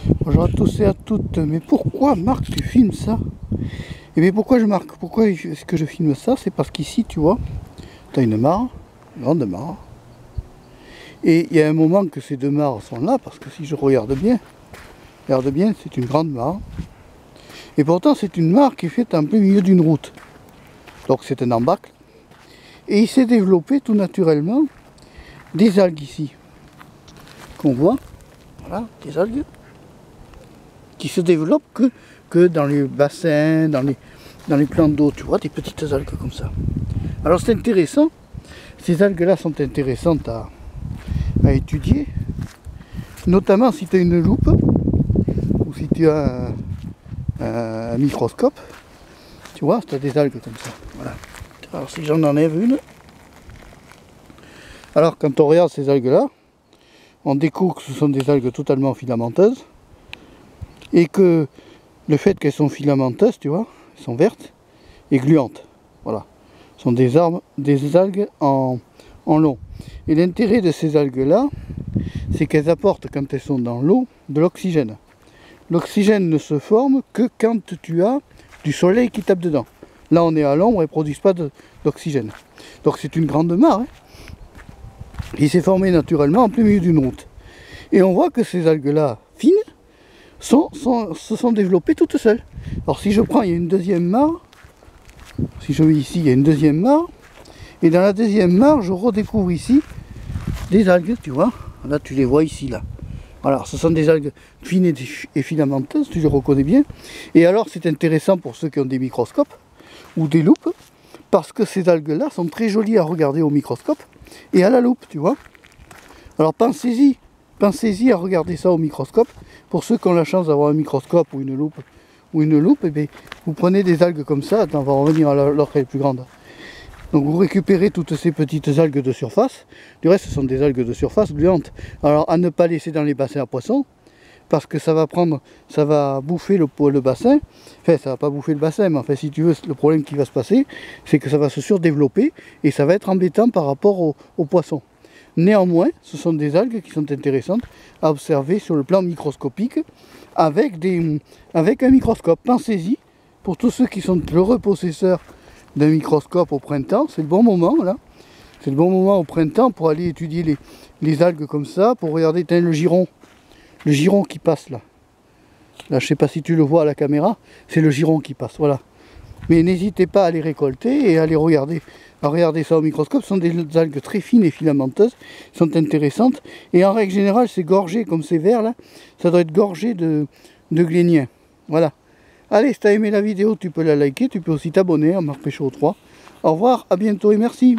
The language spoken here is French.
Bonjour à tous et à toutes. Mais pourquoi, Marc, tu filmes ça? Et bien pourquoi est-ce que je filme ça? C'est parce qu'ici, tu vois, tu as une mare, une grande mare. Et il y a un moment que ces deux mares sont là, parce que si je regarde bien, c'est une grande mare. Et pourtant, c'est une mare qui est faite en plein milieu d'une route. Donc c'est un embâcle. Et il s'est développé tout naturellement des algues ici. Qu'on voit. Voilà, des algues. Qui se développent que dans les bassins, dans les plans d'eau, tu vois, des petites algues comme ça. Alors c'est intéressant, ces algues-là sont intéressantes à étudier, notamment si tu as une loupe, ou si tu as un microscope, tu vois, tu as des algues comme ça. Voilà. Alors si j'en enlève une, alors quand on regarde ces algues-là, on découvre que ce sont des algues totalement filamenteuses, et que le fait qu'elles sont filamenteuses, tu vois, elles sont vertes et gluantes. Voilà. Ce sont des algues en long. Et l'intérêt de ces algues-là, c'est qu'elles apportent, quand elles sont dans l'eau, de l'oxygène. L'oxygène ne se forme que quand tu as du soleil qui tape dedans. Là, on est à l'ombre et ne produisent pas d'oxygène. Donc c'est une grande mare. Hein. Il s'est formé naturellement en plein milieu d'une route. Et on voit que ces algues-là, fines, se sont développées toutes seules. Alors si je prends, il y a une deuxième mare, si je mets ici, il y a une deuxième mare, et dans la deuxième mare, je redécouvre ici des algues, tu vois, là tu les vois ici, là. Alors ce sont des algues fines et filamenteuses, tu les reconnais bien, et alors c'est intéressant pour ceux qui ont des microscopes, ou des loupes, parce que ces algues-là sont très jolies à regarder au microscope, et à la loupe, tu vois. Alors pensez-y à regarder ça au microscope. Pour ceux qui ont la chance d'avoir un microscope ou une loupe, et bien, vous prenez des algues comme ça. Attends, on va revenir à l'autre, elle est plus grande. Donc vous récupérez toutes ces petites algues de surface. Du reste, ce sont des algues de surface gluantes. Alors à ne pas laisser dans les bassins à poissons, parce que ça va bouffer le bassin. Enfin, ça va pas bouffer le bassin, mais enfin, si tu veux, le problème qui va se passer, c'est que ça va se surdévelopper et ça va être embêtant par rapport aux poissons. Néanmoins, ce sont des algues qui sont intéressantes à observer sur le plan microscopique avec un microscope. Pensez-y, pour tous ceux qui sont heureux possesseurs d'un microscope au printemps, c'est le bon moment là. C'est le bon moment au printemps pour aller étudier les algues comme ça, pour regarder le giron qui passe là. Là, je ne sais pas si tu le vois à la caméra, c'est le giron qui passe, voilà. Mais n'hésitez pas à les récolter et à les regarder. À regarder ça au microscope, ce sont des algues très fines et filamenteuses, sont intéressantes. Et en règle générale, c'est gorgé comme ces vers là, ça doit être gorgé de gléniens. Voilà. Allez, si tu as aimé la vidéo, tu peux la liker, tu peux aussi t'abonner à Marc Péchaud 3. Au revoir, à bientôt et merci.